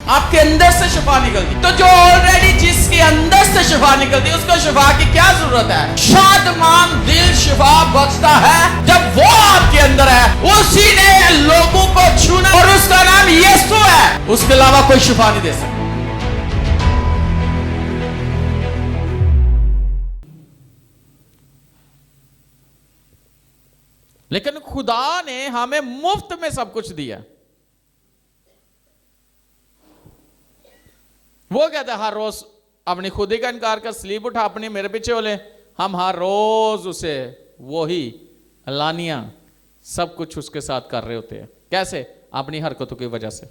आपके अंदर से शिफा निकलती। तो जो ऑलरेडी जिसके अंदर से शिफा निकलती उसको शिफा की क्या जरूरत है? शादमान दिल शिफा बचता है जब वो आपके अंदर है, उसी ने लोगों को छूना और उसका नाम यीशु है, उसके अलावा कोई शिफा नहीं दे सकता। लेकिन खुदा ने हमें मुफ्त में सब कुछ दिया। वो कहता है हर रोज अपनी खुदी का इनकार कर, स्लीप उठा अपनी, मेरे पीछे हो ले। हम हर रोज उसे वही लानिया सब कुछ उसके साथ कर रहे होते हैं। कैसे? अपनी हरकतों की वजह से।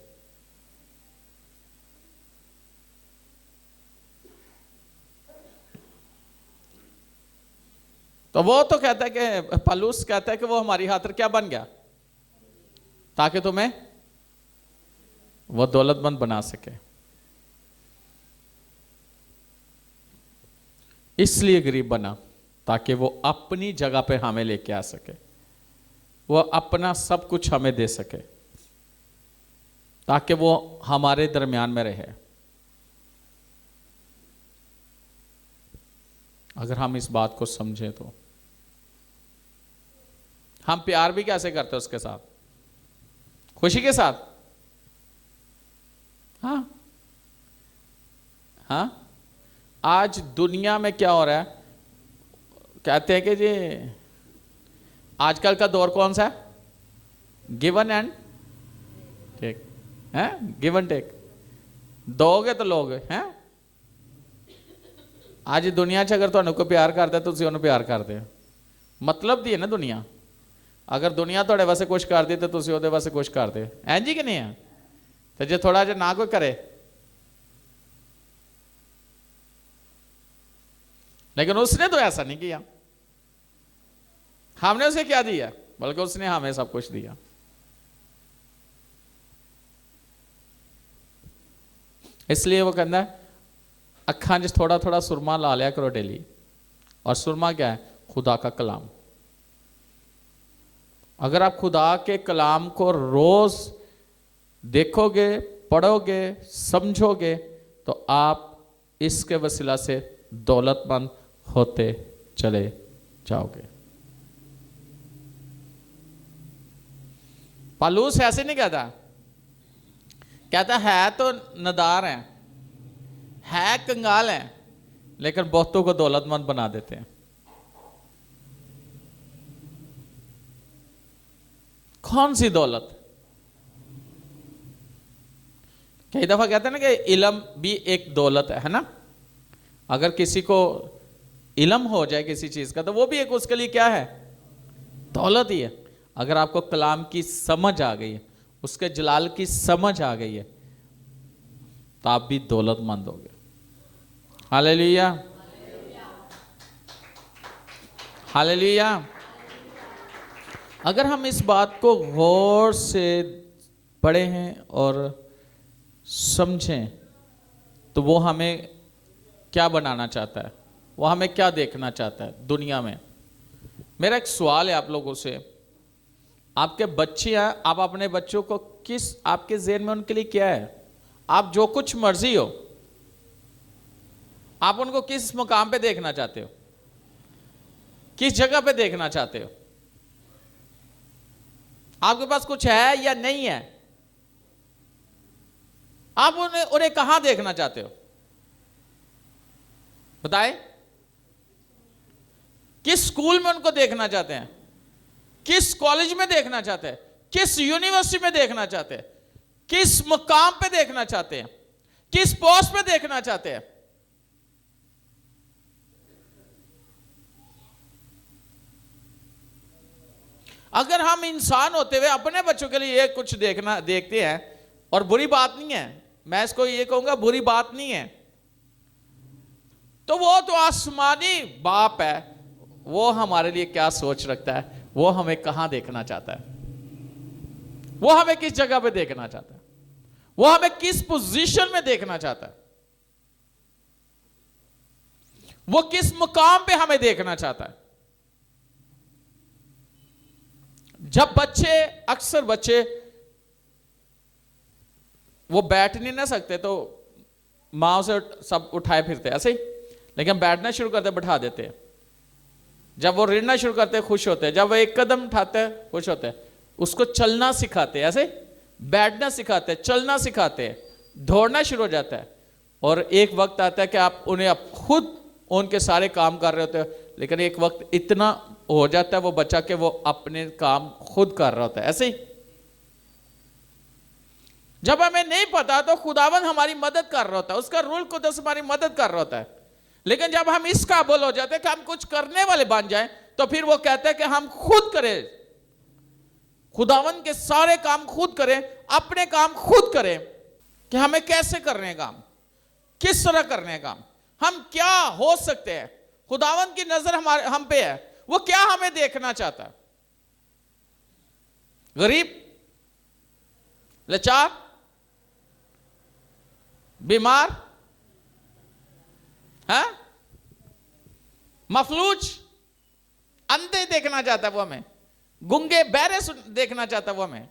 तो वो तो कहता है कि पलूस कहता है कि वो हमारी खातिर क्या बन गया? ताकि तुम्हें वो दौलतमंद बना सके। इसलिए गरीब बना ताकि वो अपनी जगह पे हमें लेके आ सके, वो अपना सब कुछ हमें दे सके, ताकि वो हमारे दरमियान में रहे। अगर हम इस बात को समझें तो हम प्यार भी कैसे करते हैं उसके साथ? खुशी के साथ। हाँ हाँ। आज दुनिया में क्या हो रहा है? कहते हैं कि जी आजकल का दौर कौन सा है? गिवन एंड टेक है। गिवन टेक दोगे तो लोगे हैं। आज दुनिया च अगर तुहानू कोई प्यार करता तो तुसीं उहनूं प्यार करदे हो। मतलब दी है ना दुनिया। अगर दुनिया तुहाडे वास्ते कुछ करदी तो तुसीं उहदे वास्ते कुछ करदे हो। इंज ही कि नहीं है? तो जे थोड़ा जिहा ना कोई करे, लेकिन उसने तो ऐसा नहीं किया। हमने उसे क्या दिया? बल्कि उसने हमें सब कुछ दिया। इसलिए वो कहता है अखां च थोड़ा थोड़ा सुरमा ला लिया करो डेली। और सुरमा क्या है? खुदा का कलाम। अगर आप खुदा के कलाम को रोज देखोगे, पढ़ोगे, समझोगे तो आप इसके वसीला से दौलतमंद होते चले जाओगे। पालूस ऐसे नहीं कहता। कहता है तो नदार है कंगाल है, लेकिन बहुतों को दौलतमंद बना देते हैं। कौन सी दौलत? कई दफा कहते हैं ना कि इल्म भी एक दौलत है ना। अगर किसी को इल्म हो जाए किसी चीज का तो वो भी एक उसके लिए क्या है? दौलत ही है। अगर आपको कलाम की समझ आ गई है, उसके जलाल की समझ आ गई है, तो आप भी दौलतमंद होगे। Hallelujah hallelujah. अगर हम इस बात को गौर से पढ़े हैं और समझें तो वो हमें क्या बनाना चाहता है, वो हमें क्या देखना चाहता है दुनिया में। मेरा एक सवाल है आप लोगों से। आपके बच्चे हैं, आप अपने बच्चों को किस, आपके ज़हन में उनके लिए क्या है? आप जो कुछ मर्जी हो, आप उनको किस मुकाम पे देखना चाहते हो? किस जगह पे देखना चाहते हो? आपके पास कुछ है या नहीं है? आप उन्हें कहां देखना चाहते हो? बताएं। किस स्कूल में उनको देखना चाहते हैं? किस कॉलेज में देखना चाहते हैं? किस यूनिवर्सिटी में देखना चाहते हैं? किस मुकाम पे देखना चाहते हैं? किस पोस्ट पे देखना चाहते हैं? अगर हम इंसान होते हुए अपने बच्चों के लिए ये कुछ देखते हैं, और बुरी बात नहीं है, मैं इसको ये कहूंगा बुरी बात नहीं है, तो वो तो आसमानी बाप है। वो हमारे लिए क्या सोच रखता है? वो हमें कहां देखना चाहता है? वो हमें किस जगह पे देखना चाहता है? वो हमें किस पोजीशन में देखना चाहता है? वो किस मुकाम पे हमें देखना चाहता है? जब अक्सर बच्चे वो बैठ नहीं ना सकते तो माँ उसे सब उठाए फिरते ऐसे ही, लेकिन बैठना शुरू करते बैठा देते हैं। जब वो रिड़ना शुरू करते खुश होते हैं, जब वो एक कदम उठाते हैं खुश होते हैं। उसको चलना सिखाते हैं, ऐसे बैठना सिखाते हैं, चलना सिखाते हैं, दौड़ना शुरू हो जाता है। और एक वक्त आता है कि आप उन्हें आप खुद उनके सारे काम कर रहे होते हैं, लेकिन एक वक्त इतना हो जाता है वो बच्चा कि वो अपने काम खुद कर रहा होता है। ऐसे ही जब हमें नहीं पता तो खुदावन हमारी मदद कर रहा होता है, उसका रूल कुदस हमारी मदद कर रहा होता है। लेकिन जब हम इस काबिल हो जाते हैं कि हम कुछ करने वाले बन जाएं, तो फिर वो कहते हैं कि हम खुद करें, खुदावन के सारे काम खुद करें, अपने काम खुद करें। कि हमें कैसे करने काम, किस तरह करने काम, हम क्या हो सकते हैं। खुदावन की नजर हमारे हम पे है, वो क्या हमें देखना चाहता है। गरीब, लाचार, बीमार, है मफलूज, अंधे देखना चाहता है वो हमें, गुंगे बहरे देखना चाहता है वो हमें।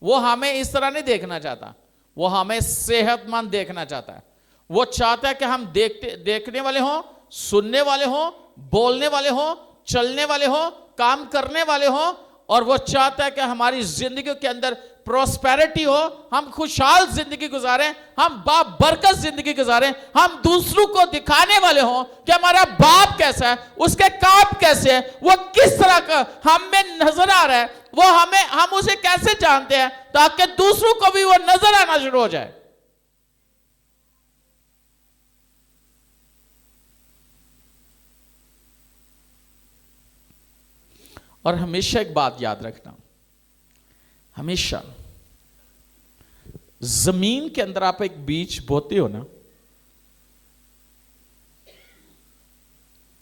वो हमें इस तरह नहीं देखना चाहता, वो हमें सेहतमंद देखना चाहता है। वो चाहता है कि हम देखने वाले हों, सुनने वाले हों, बोलने वाले हों, चलने वाले हों, काम करने वाले हों। और वो चाहता है कि हमारी जिंदगी के अंदर प्रोस्पेरिटी हो, हम खुशहाल जिंदगी गुजारें, हम बाबरकत जिंदगी गुजारें, हम दूसरों को दिखाने वाले हों कि हमारा बाप कैसा है, उसके काम कैसे है, वो किस तरह का हमें नजर आ रहा है, वो हम उसे कैसे जानते हैं, ताकि दूसरों को भी वो नजर आना शुरू हो जाए। और हमेशा एक बात याद रखना, हमेशा जमीन के अंदर आप एक बीज बोते हो ना,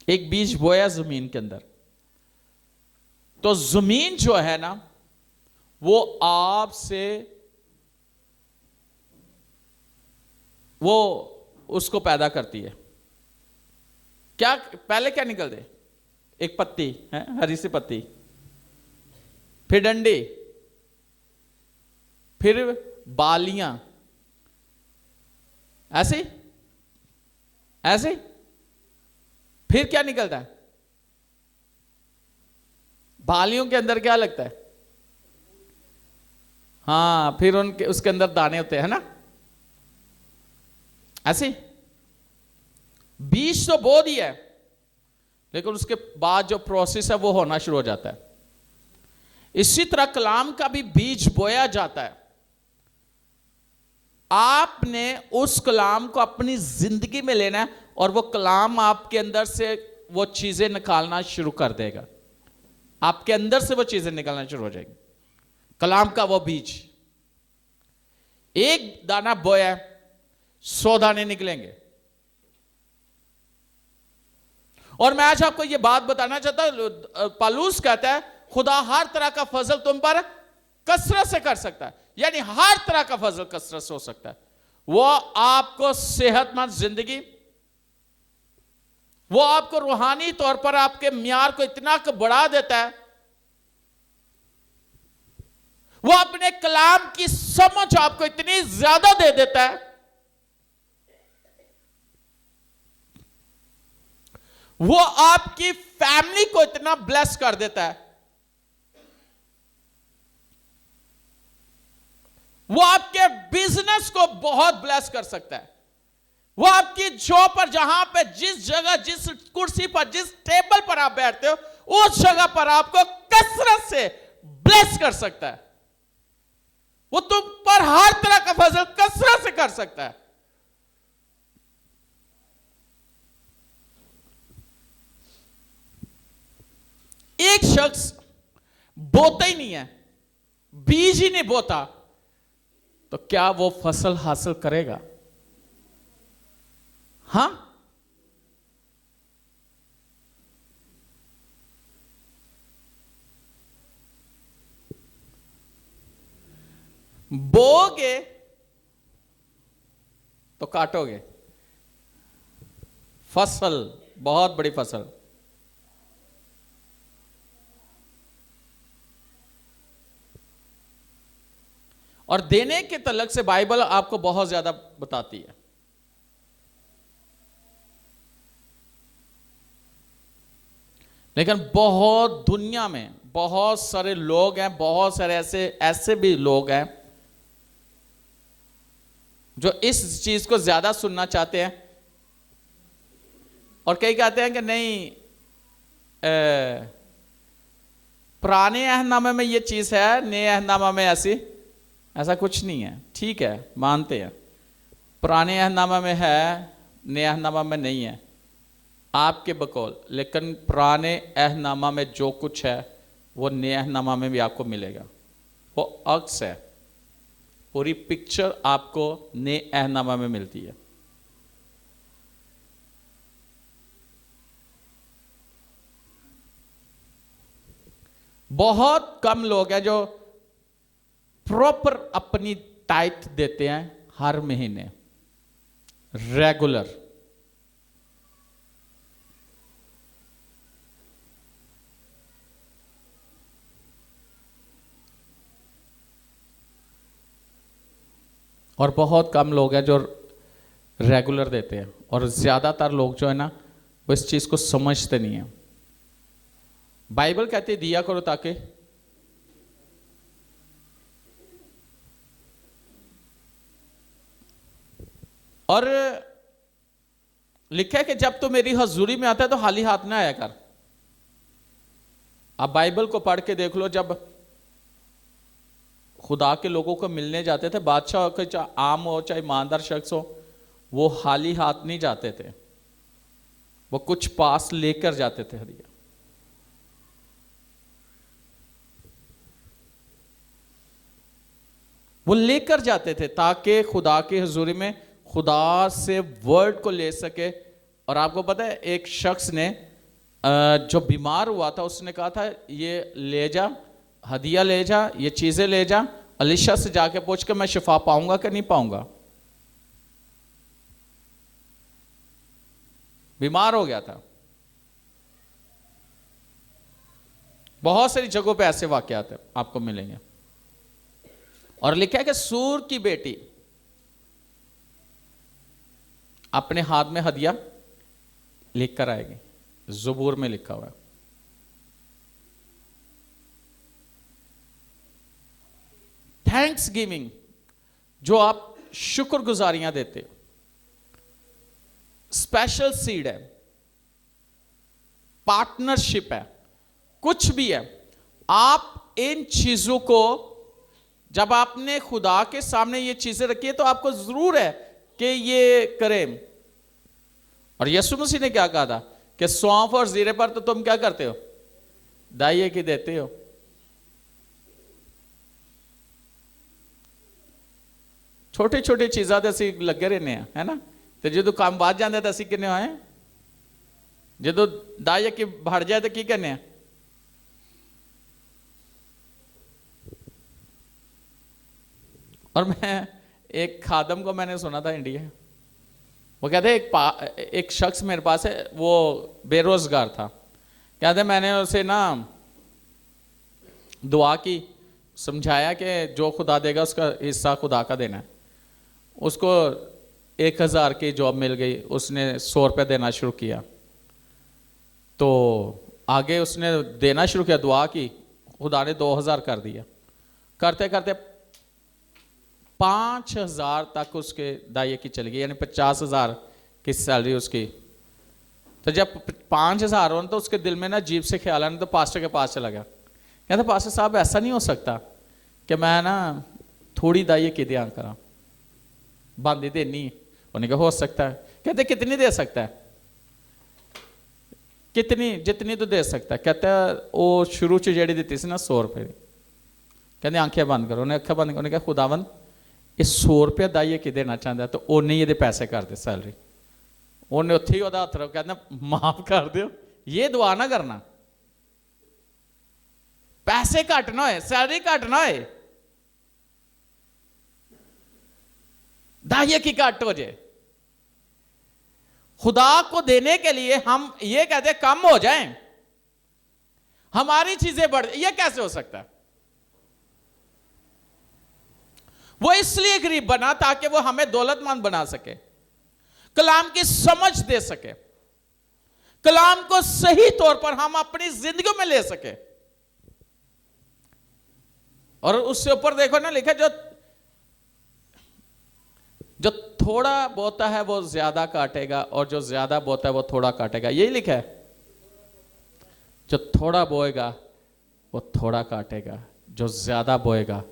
एक बीज बोया जमीन के अंदर, तो जमीन जो है ना वो आपसे वो उसको पैदा करती है। क्या पहले क्या निकल दे, एक पत्ती है, हरी सी पत्ती, फिर डंडी, फिर बालियां, ऐसे ऐसे, फिर क्या निकलता है, बालियों के अंदर क्या लगता है, हाँ फिर उनके उसके अंदर दाने होते हैं ना, ऐसे। बीज तो बो दिया है, लेकिन उसके बाद जो प्रोसेस है वो होना शुरू हो जाता है। इसी तरह कलाम का भी बीज बोया जाता है। आपने उस कलाम को अपनी जिंदगी में लेना है और वो कलाम आपके अंदर से वो चीजें निकालना शुरू कर देगा, आपके अंदर से वो चीजें निकालना शुरू हो जाएगी। कलाम का वो बीज, एक दाना बोया 100 दाने निकलेंगे। और मैं आज आपको ये बात बताना चाहता हूं, पौलुस कहता है खुदा हर तरह का फजल तुम पर कसरत से कर सकता है, यानी हर तरह का फजल कसरत से हो सकता है। वो आपको सेहतमंद जिंदगी, वो आपको रूहानी तौर पर आपके म्यार को इतना बढ़ा देता है, वो अपने कलाम की समझ आपको इतनी ज्यादा दे देता है, वो आपकी फैमिली को इतना ब्लेस कर देता है, वो आपके बिजनेस को बहुत ब्लेस कर सकता है, वो आपकी जॉब पर, जहां पे जिस जगह, जिस कुर्सी पर, जिस टेबल पर आप बैठते हो, उस जगह पर आपको कसरत से ब्लेस कर सकता है। वो तुम पर हर तरह का फजल कसरत से कर सकता है। एक शख्स बोता ही नहीं है, बीज ही नहीं बोता, तो क्या वो फसल हासिल करेगा? हां, बोगे तो काटोगे, फसल, बहुत बड़ी फसल। और देने के तलक से बाइबल आपको बहुत ज्यादा बताती है। लेकिन बहुत दुनिया में बहुत सारे लोग हैं, बहुत सारे ऐसे ऐसे भी लोग हैं जो इस चीज को ज्यादा सुनना चाहते हैं, और कई कहते हैं कि नहीं, पुराने अहदनामे में ये चीज है, नए अहदनामा में ऐसा कुछ नहीं है। ठीक है, मानते हैं पुराने अहदनामा में है, नए अहदनामा में नहीं है, आपके बकौल। लेकिन पुराने अहदनामा में जो कुछ है वो नए अहदनामा में भी आपको मिलेगा। वो अक्स है, पूरी पिक्चर आपको नए अहदनामा में मिलती है। बहुत कम लोग हैं जो प्रॉपर अपनी टाइथ देते हैं हर महीने, रेगुलर। और बहुत कम लोग हैं जो रेगुलर देते हैं, और ज्यादातर लोग जो है ना वो इस चीज को समझते नहीं है। बाइबल कहती है दिया करो ताकि, और लिखा है कि जब तू मेरी हजूरी में आता है तो खाली हाथ ना आया कर। आप बाइबल को पढ़ के देख लो, जब खुदा के लोगों को मिलने जाते थे, बादशाह हो चाहे आम हो चाहे ईमानदार शख्स हो, वो खाली हाथ नहीं जाते थे, वो कुछ पास लेकर जाते थे हदिया। वो लेकर जाते थे ताकि खुदा की हजूरी में खुदा से वर्ड को ले सके। और आपको पता है एक शख्स ने जो बीमार हुआ था, उसने कहा था ये ले जा, हदिया ले जा, ये चीजें ले जा, अलीशा से जाके पूछ के मैं शिफा पाऊंगा कि नहीं पाऊंगा। बीमार हो गया था। बहुत सारी जगहों पे ऐसे वाकयात आपको मिलेंगे। और लिखा है कि सूर की बेटी अपने हाथ में हदिया लेकर आएगी, ज़बूर में लिखा हुआ है। थैंक्स गिविंग, जो आप शुक्रगुजारियां देते हो, स्पेशल सीड है, पार्टनरशिप है, कुछ भी है। आप इन चीजों को जब आपने खुदा के सामने ये चीजें रखी है तो आपको जरूर है कि ये करें। और यीशु मसीह ने क्या कहा था कि सौंफ और जीरे पर तो तुम क्या करते हो, दाइये की देते हो। छोटी छोटी चीज़ां तो ਅਸੀਂ ਲੱਗੇ रहने हैं, है ना। तो जो काम बात जाते तो ਅਸੀਂ किन्ने होए, जो दाइये की बढ़ जाए तो की करने हैं। और मैं एक खादम को मैंने सुना था इंडिया, वो कहते एक शख्स मेरे पास है, वो बेरोजगार था। कहते मैंने उसे ना दुआ की, समझाया कि जो खुदा देगा उसका हिस्सा खुदा का देना है। उसको 1000 की जॉब मिल गई, उसने 100 रुपये देना शुरू किया। तो आगे उसने देना शुरू किया, दुआ की, खुदा ने 2000 कर दिया। करते करते 5000 तक उसके दाइये की चली गई, यानी 50,000 की सैलरी उसकी। तो जब 5000 हो तो उसके दिल में ना अजीब से ख्याल आने, तो पास्टर के पास चला गया। कहता पास्टर साहब ऐसा नहीं हो सकता कि मैं ना थोड़ी दाइये की दिया करा, बांधी देनी। उन्होंने कहा हो सकता है। कहते कितनी दे सकता है, कितनी, जितनी तो दे सकता है। कहता वो शुरू च जी दी सी ना 100 रुपये, कहते आंखें बंद करो। उन्हें अखा बंद, उन्हें कहा खुदावन ये 100 रुपया दाइये की देना चाहता है तो उन्हें ये पैसे कर दे सैलरी। उन्हें उत्थे ही हथ रख, कहना माफ कर दो, ये दुआ ना करना, पैसे घट ना होए, सैलरी घट ना होए, दाइये की घट हो जाए। खुदा को देने के लिए हम ये कहते कम हो जाएं, हमारी चीजें बढ़, ये कैसे हो सकता है। वो इसलिए गरीब बना ताकि वो हमें दौलतमंद बना सके, कलाम की समझ दे सके, कलाम को सही तौर पर हम अपनी जिंदगी में ले सके। और उससे ऊपर देखो ना, लिखा जो थोड़ा बोता है वो ज्यादा काटेगा, और जो ज्यादा बोता है वो थोड़ा काटेगा। यही लिखा है, जो थोड़ा बोएगा वो थोड़ा काटेगा, जो ज्यादा बोएगा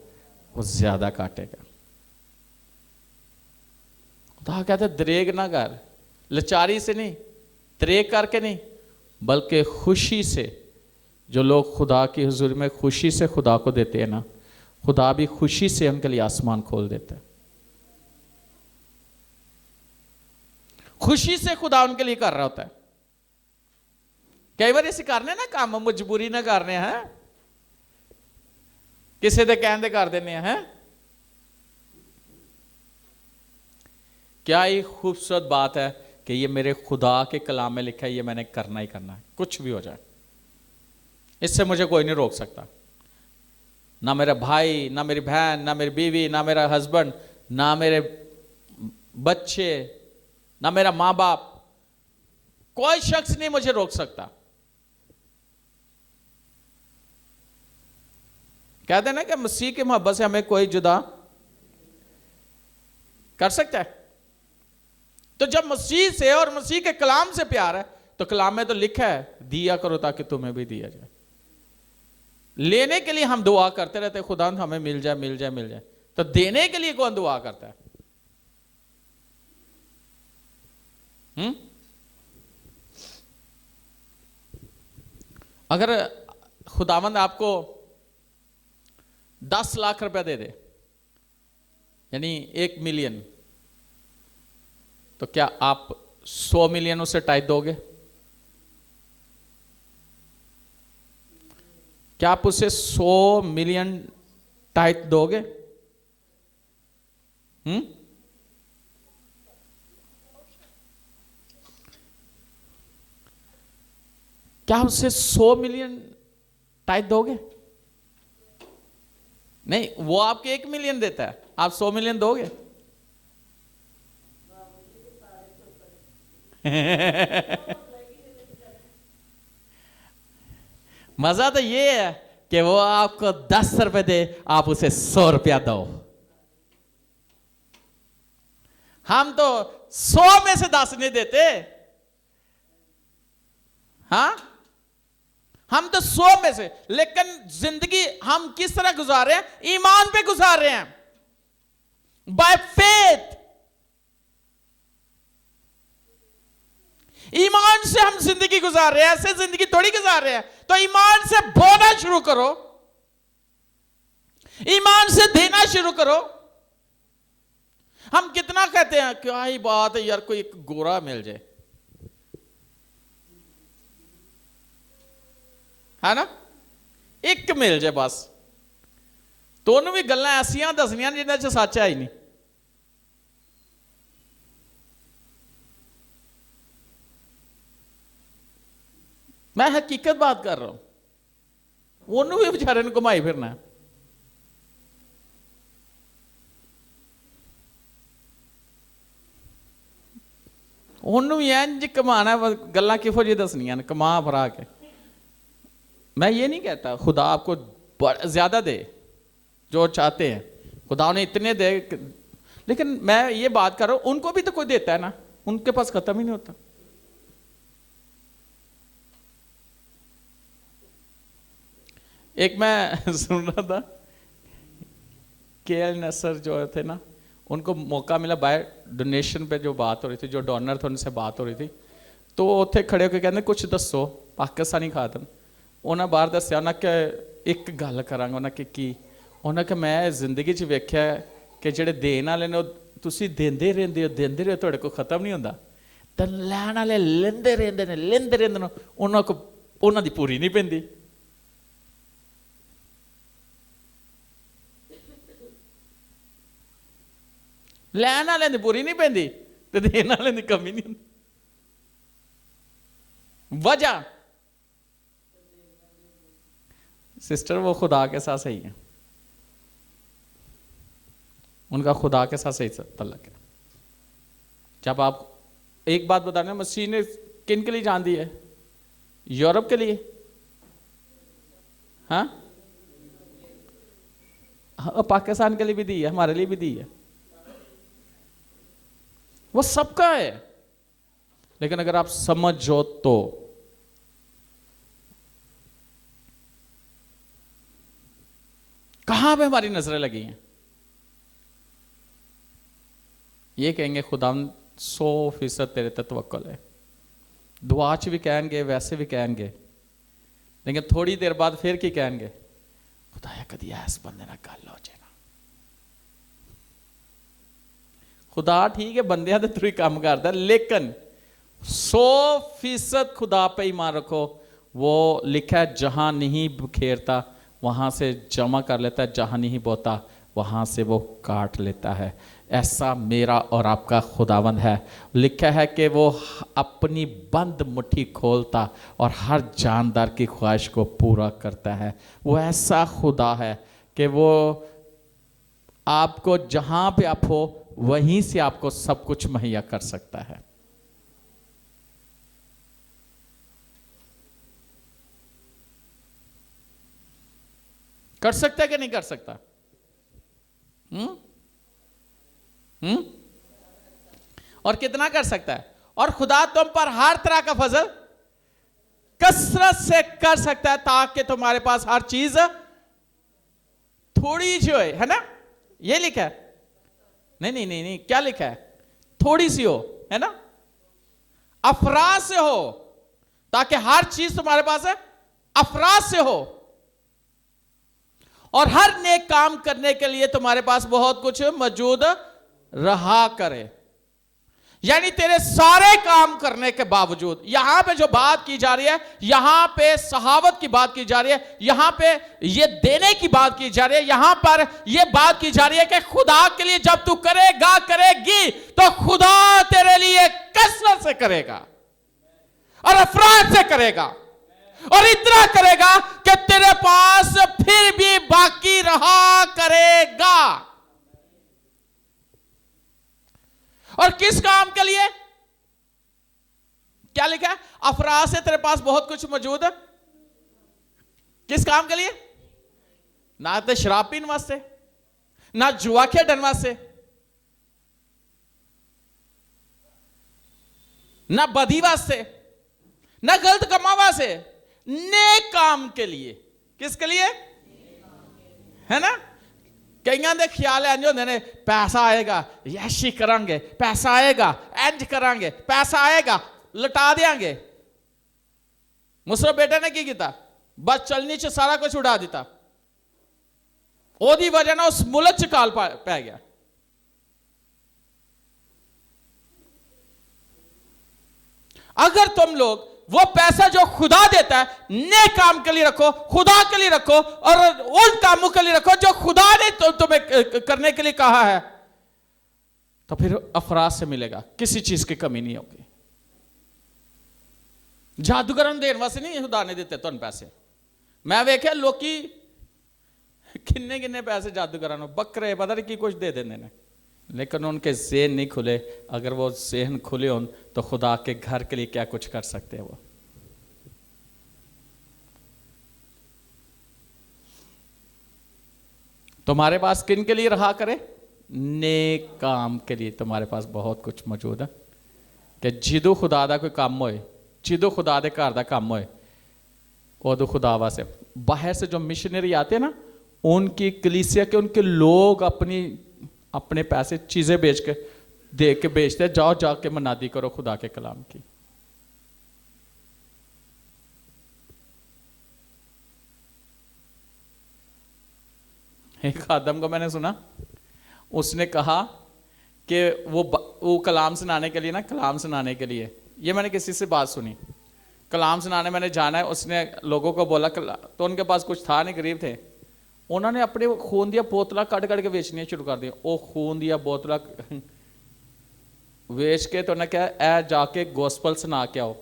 वो ज्यादा काटेगा। खुदा कहते दरेग ना कर, लाचारी से नहीं, दरेग करके नहीं, बल्कि खुशी से। जो लोग खुदा की हुजूरी में खुशी से खुदा को देते हैं ना, खुदा भी खुशी से उनके लिए आसमान खोल देता है। खुशी से खुदा उनके लिए कर रहा होता है। कई बार इसे करने ना काम मजबूरी ना करने हैं, किसी दे कहने कर देने हैं। क्या ही खूबसूरत बात है कि ये मेरे खुदा के कलाम में लिखा है, ये मैंने करना ही करना है, कुछ भी हो जाए, इससे मुझे कोई नहीं रोक सकता। ना मेरा भाई, ना मेरी बहन, ना मेरी बीवी, ना मेरा हस्बैंड, ना मेरे बच्चे, ना मेरा माँ बाप, कोई शख्स नहीं मुझे रोक सकता। कहते हैं ना कि मसीह की मोहब्बत से हमें कोई जुदा कर सकता है। तो जब मसीह से और मसीह के कलाम से प्यार है, तो कलाम में तो लिखा है दिया करो ताकि तुम्हें भी दिया जाए। लेने के लिए हम दुआ करते रहते, खुदा हमें मिल जाए मिल जाए मिल जाए, तो देने के लिए कौन दुआ करता है? अगर खुदावंद आपको 10 लाख रुपया दे दे, यानी 1 मिलियन, तो क्या आप 100 मिलियन उसे टाइप दोगे? क्या आप उसे 100 मिलियन टाइप दोगे? क्या उसे 100 मिलियन टाइप दोगे? नहीं, वो आपके 1 मिलियन देता है, आप 100 मिलियन दोगे? मजा तो ये है कि वो आपको 10 रुपए दे, आप उसे 100 रुपया दो। हम तो 100 में से 10 नहीं देते। हाँ, हम तो 100 में से, लेकिन जिंदगी हम किस तरह गुजार रहे हैं? ईमान पे गुजार रहे हैं, बाय फेथ। ईमान से हम जिंदगी गुजार रहे हैं, ऐसे जिंदगी थोड़ी गुजार रहे हैं। तो ईमान से बोना शुरू करो, ईमान से देना शुरू करो। हम कितना कहते हैं, क्या ही बात है यार, कोई एक गोरा मिल जाए, है ना, एक मिल जाए बस, तो उन्होंने भी गल्लां ऐसियां दसनियां जिन्हां च सच है ही नहीं। मैं हकीकत बात कर रहा हूं, उन्होंने भी बेचारे ने घुमाई फिरना है। उन्होंने भी इंज कमाना, गल्लां किहो जी दसनियां, कमा फरा के। मैं ये नहीं कहता खुदा आपको ज्यादा दे, जो चाहते हैं खुदा ने इतने दे, लेकिन मैं ये बात कर रहा हूं, उनको भी तो कोई देता है ना, उनके पास खत्म ही नहीं होता। एक मैं सुन रहा था, KL नसर जो थे ना, उनको मौका मिला बाय डोनेशन पे जो बात हो रही थी, जो डोनर थे उनसे बात हो रही थी, तो वो उत्थे खड़े होकर कहते कुछ दसो पाकिस्तानी खातम। उन्हें बाहर दसिया, उन्हें कि एक गल करांगा, उन्हें कि उन्हें कि मैं जिंदगी च वेख्या कि जेडे देन वाले ने तुसी देंदे रहंदे हो, देंदे रहो, तुहाडे कोल खत्म नहीं होंदा, ते लैण वाले लेंदे रहंदे ने, लेंदे रहंदे ने, उन्हां को उन्हां दी पूरी नहीं पैंदी। लैण वाले दी पूरी नहीं पैंदी ते देन वाले दी कमी नहीं होंदी। वजह सिस्टर वो खुदा के साथ सही है। उनका खुदा के साथ सही तल्लक है। जब आप एक बात बताने, मसीह ने किन के लिए जान दी है? यूरोप के लिए, हाँ, पाकिस्तान के लिए भी दी है, हमारे लिए भी दी है, वो सबका है। लेकिन अगर आप समझो तो कहां पे हमारी नजरें लगी हैं? ये कहेंगे खुदा 100% तेरे ते तवक्कुल है, दुआ च भी कहेंगे, वैसे भी कहेंगे, लेकिन थोड़ी देर बाद फिर की कहेंगे, खुदाया कदी इस बंदे ना गल हो जाए ना। खुदा ठीक है बंदे तो थ्रू ही काम करता है, लेकिन 100% खुदा पे ईमान रखो। वो लिखा है जहां नहीं बिखेरता वहां से जमा कर लेता है, जहां नहीं बोता वहां से वो काट लेता है। ऐसा मेरा और आपका खुदावंद है। लिखा है कि वो अपनी बंद मुट्ठी खोलता और हर जानदार की ख्वाहिश को पूरा करता है। वो ऐसा खुदा है कि वो आपको जहां पे आप हो वहीं से आपको सब कुछ मुहैया कर सकता है। कर सकता है कि नहीं कर सकता? और कितना कर सकता है? और खुदा तुम पर हर तरह का फजल कसरत से कर सकता है, ताकि तुम्हारे पास हर चीज थोड़ी जो है ना, ये लिखा है। नहीं नहीं नहीं नहीं, क्या लिखा है? थोड़ी सी हो, है ना, अफराज से हो, ताकि हर चीज तुम्हारे पास है अफराज से हो, और हर नेक काम करने के लिए तुम्हारे पास बहुत कुछ मौजूद रहा करे। यानी तेरे सारे काम करने के बावजूद, यहां पे जो बात की जा रही है, यहां पे सहावत की बात की जा रही है, यहां पे ये देने की बात की जा रही है, यहां पर ये बात की जा रही है कि खुदा के लिए जब तू करेगा करेगी तो खुदा तेरे लिए कसरत से करेगा और अफराद से करेगा, और इतना करेगा कि तेरे पास फिर भी बाकी रहा करेगा। और किस काम के लिए? क्या लिखा है? अफराज से तेरे पास बहुत कुछ मौजूद है। किस काम के लिए? ना तो शराब पीने वास्ते, ना जुआ खेडन वास्ते, ना बदी वास्ते, ना गलत कमा वास्ते, नेक काम के लिए। किसके लिए? है ना? कईयां दे ख्याल इंज होंदे ने, पैसा आएगा यैशी करांगे, पैसा आएगा इंज करांगे, पैसा आएगा लटा देंगे। मुसरफ बेटे ने की किया? बस चलनी च सारा कुछ उड़ा दिता। ओदी वजह ना उस मुल्क च काल पै गया। अगर तुम लोग वो पैसा जो खुदा देता है नेक काम के लिए रखो, खुदा के लिए रखो, और उन कामों के लिए रखो जो खुदा ने तुम्हें करने के लिए कहा है, तो फिर अफराज से मिलेगा, किसी चीज की कमी नहीं होगी। जादूगर देने वास्ते नहीं खुदा ने दिते तुम पैसे। मैं वेख्या लोकी किन्ने किन्ने पैसे जादूगर बकरे पता नहीं की कुछ दे देंगे ने, लेकिन उनके ज़हन नहीं खुले। अगर वो ज़हन खुले हों तो खुदा के घर के लिए क्या कुछ कर सकते हैं वो। तुम्हारे पास किन के लिए रहा करे? नेक काम के लिए तुम्हारे पास बहुत कुछ मौजूद है। कि जिदो खुदा दा कोई काम होए, जिदो खुदा दे घर दा काम होए, उदो खुदा वास्ते बाहर से जो मिशनरी आते हैं ना, उनकी कलीसिया के उनके लोग अपने पैसे चीजें बेच के दे के बेचते हैं, जाओ जाके मनादी करो खुदा के कलाम की। एक आदम को मैंने सुना, उसने कहा कि वो कलाम सुनाने के लिए ना, कलाम सुनाने के लिए, ये मैंने किसी से बात सुनी, कलाम सुनाने मैंने जाना है। उसने लोगों को बोला, तो उनके पास कुछ था नहीं, गरीब थे, उन्होंने अपने खून दिया बोतल कट कट के बेचनी शुरू कर दी। वो खून दिया बोतल बेच के तो उन्हें क्या है, जाके गोस्पल सुना के आओ।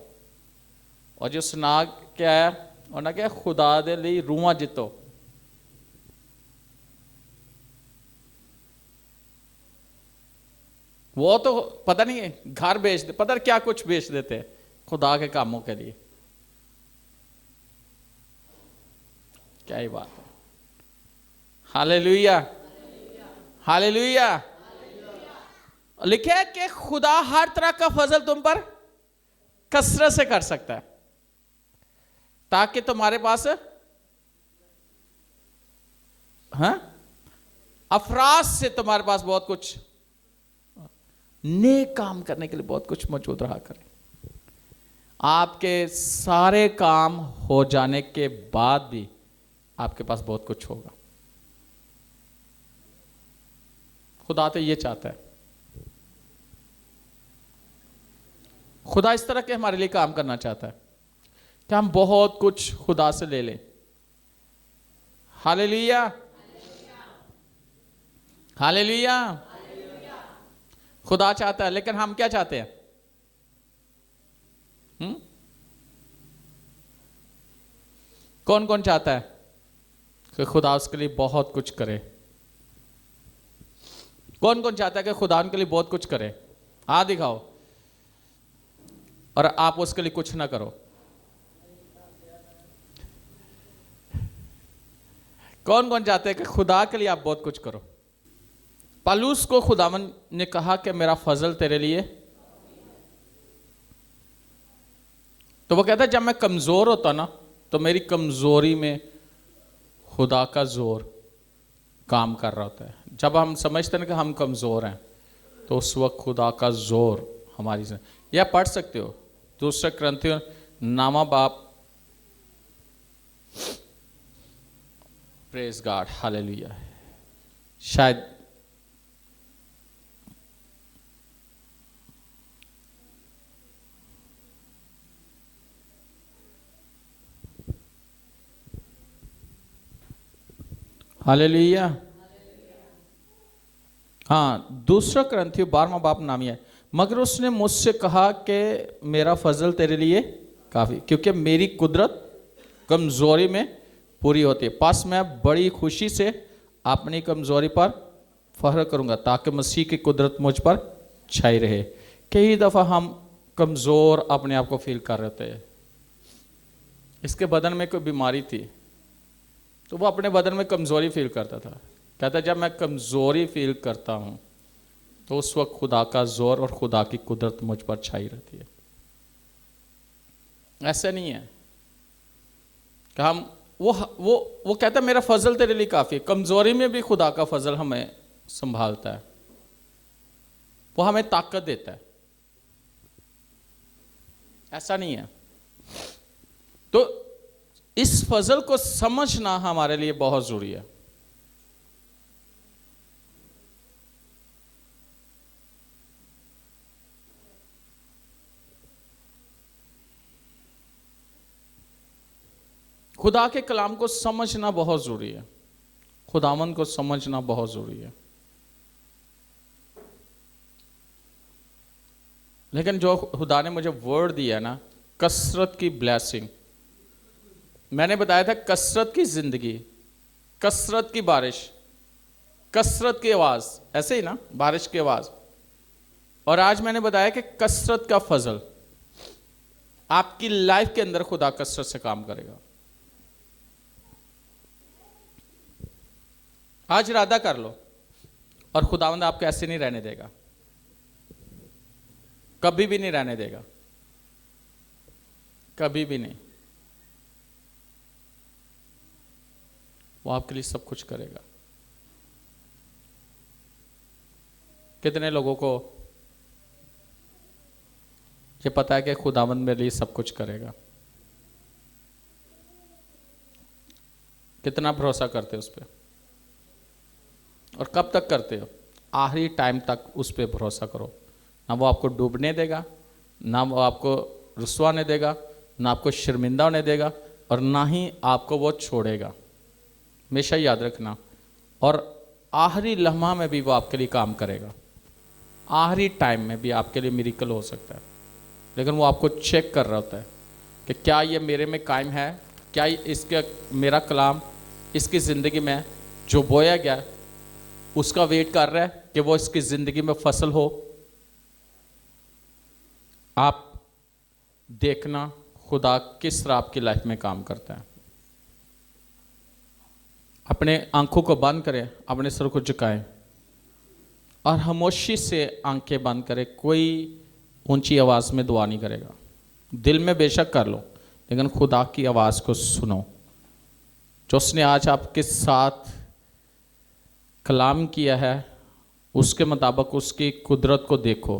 और जो सुना के आया उन्हें क्या, खुदा दे लिए रूहां जितो। वो तो पता नहीं घर बेच दे, पता नहीं क्या कुछ बेच देते हैं खुदा के कामों के लिए। क्या ही बात है। Hallelujah, hallelujah. लिखे है कि खुदा हर तरह का फजल तुम पर कसरत से कर सकता है, ताकि तुम्हारे पास अफराज से तुम्हारे पास बहुत कुछ नेक काम करने के लिए बहुत कुछ मौजूद रहा करे। आपके सारे काम हो जाने के बाद भी आपके पास बहुत कुछ होगा। खुदा तो ये चाहता है। खुदा इस तरह के हमारे लिए काम करना चाहता है कि हम बहुत कुछ खुदा से ले लें। Hallelujah, hallelujah. खुदा चाहता है, लेकिन हम क्या चाहते हैं? कौन कौन चाहता है कि खुदा उसके लिए बहुत कुछ करे? कौन कौन चाहता है कि खुदा उनके लिए बहुत कुछ करे? हाथ दिखाओ। और आप उसके लिए कुछ ना करो। कौन कौन चाहते हैं कि खुदा के लिए आप बहुत कुछ करो? पौलुस को खुदावन ने कहा कि मेरा फजल तेरे लिए, तो वो कहता है जब मैं कमजोर होता ना, तो मेरी कमजोरी में खुदा का जोर काम कर रहा होता है। जब हम समझते हैं कि हम कमजोर हैं, तो उस वक्त खुदा का जोर हमारी से। यह पढ़ सकते हो दूसरे कुरिन्थियों नामा बाप, प्रेज गॉड, हालेलुया। शायद हालेलुया। हाँ, दूसरा कुरिन्थियों 12वां बाप नाम है। मगर उसने मुझसे कहा कि मेरा फजल तेरे लिए काफी, क्योंकि मेरी कुदरत कमजोरी में पूरी होती है। पास मैं बड़ी खुशी से अपनी कमजोरी पर फख्र करूंगा, ताकि मसीह की कुदरत मुझ पर छाई रहे। कई दफा हम कमजोर अपने आप को फील कर रहे होते हैं। इसके बदन में कोई बीमारी थी, तो वो अपने बदन में कमजोरी फील करता था। कहता जब मैं कमजोरी फील करता हूं, तो उस वक्त खुदा का जोर और खुदा की कुदरत मुझ पर छाई रहती है। ऐसा नहीं है कि हम वो कहता मेरा फजल तेरे लिए काफी है। कमजोरी में भी खुदा का फजल हमें संभालता है, वो हमें ताकत देता है। ऐसा नहीं है। तो इस फजल को समझना हमारे लिए बहुत जरूरी है। खुदा के कलाम को समझना बहुत जरूरी है। खुदावन को समझना बहुत जरूरी है। लेकिन जो खुदा ने मुझे वर्ड दिया ना, कसरत की ब्लेसिंग, मैंने बताया था कसरत की जिंदगी, कसरत की बारिश, कसरत की आवाज, ऐसे ही ना, बारिश की आवाज। और आज मैंने बताया कि कसरत का फजल आपकी लाइफ के अंदर खुदा कसरत से काम करेगा। आज इरादा कर लो, और खुदावंद आपको ऐसे नहीं रहने देगा, कभी भी नहीं रहने देगा, कभी भी नहीं। वो आपके लिए सब कुछ करेगा। कितने लोगों को ये पता है कि खुदावंद मेरे लिए सब कुछ करेगा? कितना भरोसा करते हो उस पर? और कब तक करते हो? आखिरी टाइम तक उस पर भरोसा करो। ना वो आपको डूबने देगा, ना वो आपको रुसवाने देगा, ना आपको शर्मिंदा होने देगा, और ना ही आपको वो छोड़ेगा। हमेशा याद रखना। और आखिरी लम्हा में भी वो आपके लिए काम करेगा। आखिरी टाइम में भी आपके लिए मिरेकल हो सकता है, लेकिन वो आपको चेक कर रहा होता है कि क्या ये मेरे में कायम है, क्या इसके मेरा कलाम इसकी ज़िंदगी में जो बोया गया उसका वेट कर रहा है कि वो इसकी ज़िंदगी में फसल हो आप देखना खुदा किस तरह आपकी लाइफ में काम करता है। अपने आंखों को बंद करें, अपने सर को झुकाएं और खामोशी से आंखें बंद करें। कोई ऊंची आवाज़ में दुआ नहीं करेगा, दिल में बेशक कर लो, लेकिन खुदा की आवाज़ को सुनो। जो उसने आज आपके साथ कलाम किया है, उसके मुताबिक उसकी कुदरत को देखो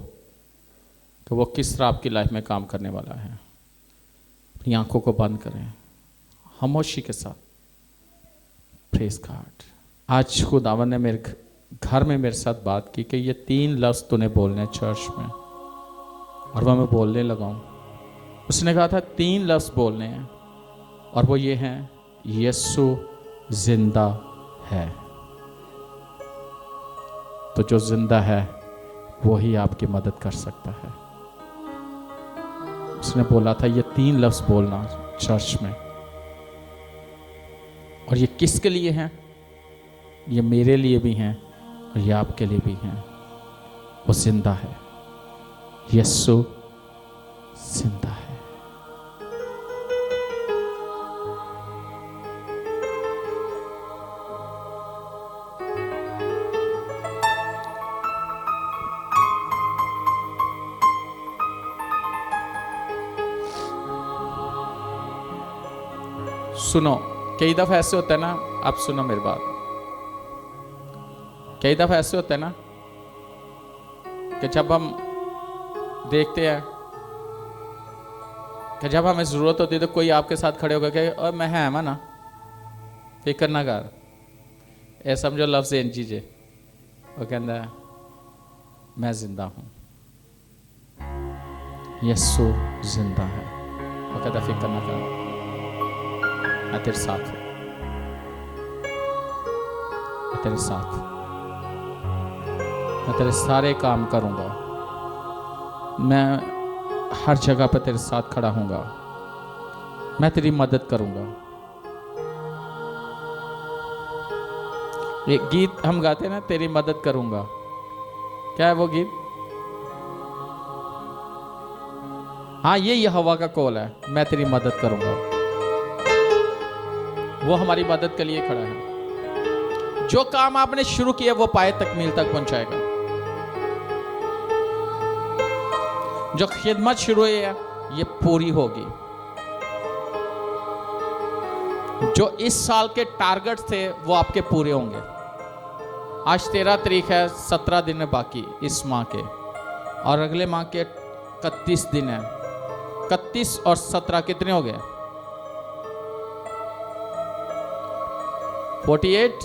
तो वो किस तरह आपकी लाइफ में काम करने वाला है। अपनी आंखों को बंद करें खामोशी के साथ। Praise God. आज खुदावन ने मेरे घर में मेरे साथ बात की कि ये 3 लफ्ज़ तूने बोलने हैं चर्च में, और वह मैं बोलने लगा हूँ। उसने कहा था 3 लफ्ज़ बोलने हैं, और वो ये हैं, यीशु जिंदा है। तो जो जिंदा है वो ही आपकी मदद कर सकता है। उसने बोला था ये 3 लफ्ज़ बोलना चर्च में, और ये किसके लिए हैं? ये मेरे लिए भी हैं और ये आपके लिए भी हैं। वो जिंदा है, यीशु जिंदा है। सुनो, कई दफा ऐसे होता है ना, आप सुनो मेरी बात, कई दफा ऐसे होता है ना कि जब हम देखते हैं कि जब हमें जरूरत होती है तो कोई आपके साथ खड़े होकर कहे, और मैं है ना, फिक्र ना कर, ए समझो लफ्ज़ इंज जे, वो कहता है मैं जिंदा हूं, यीशु जिंदा है। वो कहता है फिक्र ना कर, मैं तेरे साथ हूं, मैं तेरे साथ, मैं तेरे सारे काम करूंगा, मैं हर जगह पर तेरे साथ खड़ा हूंगा, मैं तेरी मदद करूंगा। एक गीत हम गाते हैं ना, तेरी मदद करूंगा, क्या है वो गीत? हाँ, ये यहोवा का कौल है, मैं तेरी मदद करूंगा। वो हमारी मदद के लिए खड़ा है। जो काम आपने शुरू किया वो पाए तकमील तक पहुंचाएगा। जो खिदमत शुरू हुई है ये पूरी होगी। जो इस साल के टारगेट थे वो आपके पूरे होंगे। आज 13 तारीख है, 17 दिन है बाकी इस माह के, और अगले माह के 31 दिन है। 31 और 17 कितने हो गए? 48।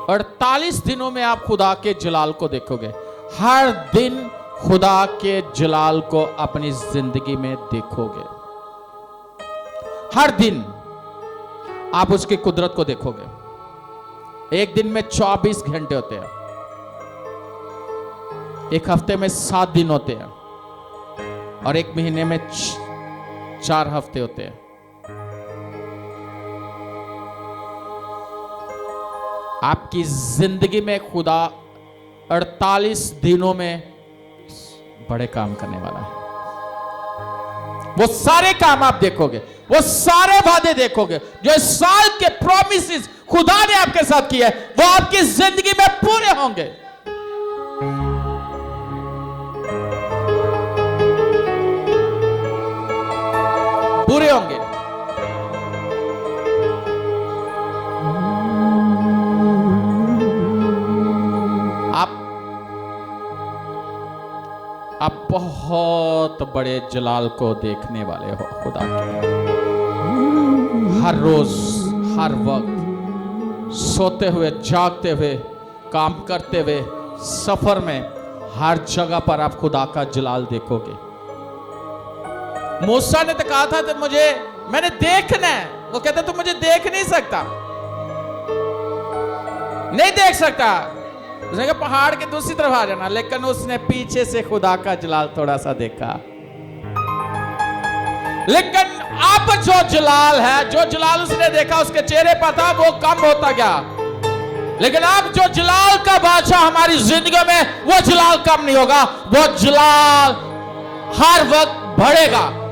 48 दिनों में आप खुदा के जलाल को देखोगे। हर दिन खुदा के जलाल को अपनी जिंदगी में देखोगे। हर दिन आप उसकी कुदरत को देखोगे। एक दिन में 24 घंटे होते हैं, एक हफ्ते में 7 दिन होते हैं, और एक महीने में 4 हफ्ते होते हैं। आपकी जिंदगी में खुदा 48 दिनों में बड़े काम करने वाला है। वो सारे काम आप देखोगे, वो सारे वादे देखोगे, जो इस साल के प्रॉमिसेस खुदा ने आपके साथ किए वो आपकी जिंदगी में पूरे होंगे। पूरे होंगे। आप बहुत बड़े जलाल को देखने वाले हो खुदा के। हर रोज, हर वक्त, सोते हुए, जागते हुए, काम करते हुए, सफर में, हर जगह पर आप खुदा का जलाल देखोगे। मूसा ने तो कहा था तो मैंने देखना है। वो कहता तू मुझे देख नहीं सकता, नहीं देख सकता। उसने कहा पहाड़ के दूसरी तरफ आ जाना, लेकिन उसने पीछे से खुदा का जलाल थोड़ा सा देखा। लेकिन अब जो जलाल है, जो जलाल उसने देखा उसके चेहरे पर था, वो कम होता गया। लेकिन अब जो जलाल का बादशाह हमारी जिंदगी में, वो जलाल कम नहीं होगा। वो जलाल हर वक्त बढ़ेगा।